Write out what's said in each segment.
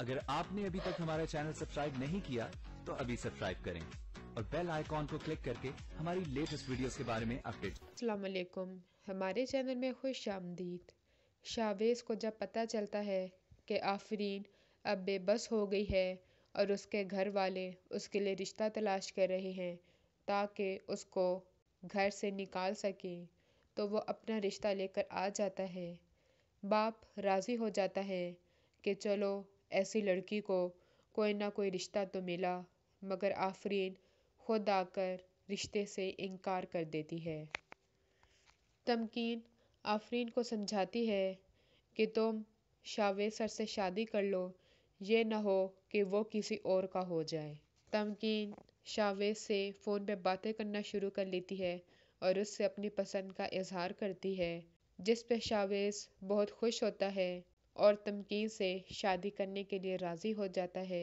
अगर आपने अभी तक हमारा चैनल सब्सक्राइब नहीं किया तो अभी सब्सक्राइब करें और बेल आइकॉन को क्लिक करके हमारी लेटेस्ट वीडियोस के बारे में अपडेट। अस्सलाम वालेकुम, हमारे चैनल में खुश आमदीद। शावेज़ को जब पता चलता है कि आफरीन अब बेबस हो गई है और उसके घर वाले उसके लिए रिश्ता तलाश कर रहे हैं ताकि उसको घर से निकाल सकें, तो वो अपना रिश्ता लेकर आ जाता है। बाप राज़ी हो जाता है कि चलो ऐसी लड़की को कोई ना कोई रिश्ता तो मिला, मगर आफरीन खुद आकर रिश्ते से इनकार कर देती है। तमकीन आफरीन को समझाती है कि तुम शावेज़ सर से शादी कर लो, ये ना हो कि वो किसी और का हो जाए। तमकीन शावेज़ से फ़ोन पे बातें करना शुरू कर लेती है और उससे अपनी पसंद का इजहार करती है, जिस पे शावेज़ बहुत खुश होता है और तमकीन से शादी करने के लिए राज़ी हो जाता है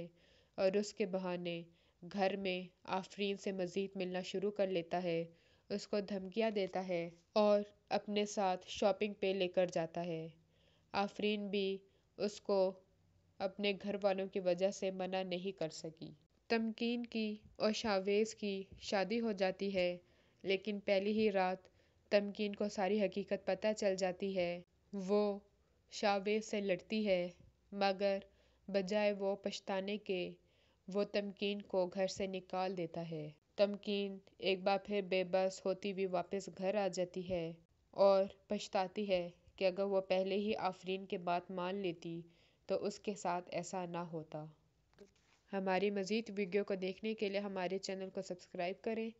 और उसके बहाने घर में आफरीन से मज़ीद मिलना शुरू कर लेता है, उसको धमकियाँ देता है और अपने साथ शॉपिंग पे लेकर जाता है। आफरीन भी उसको अपने घर वालों की वजह से मना नहीं कर सकी। तमकीन की और शावेज़ की शादी हो जाती है, लेकिन पहली ही रात तमकीन को सारी हकीकत पता चल जाती है। वो शावेज़ से लड़ती है, मगर बजाय वो पछताने के वो तमकीन को घर से निकाल देता है। तमकीन एक बार फिर बेबस होती हुई वापस घर आ जाती है और पछताती है कि अगर वो पहले ही आफरीन की बात मान लेती तो उसके साथ ऐसा ना होता। हमारी मज़ीद वीडियो को देखने के लिए हमारे चैनल को सब्सक्राइब करें,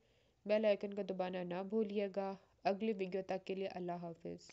बेल आइकन को दबाना ना भूलिएगा। अगली वीडियो तक के लिए अल्लाह हाफिज़।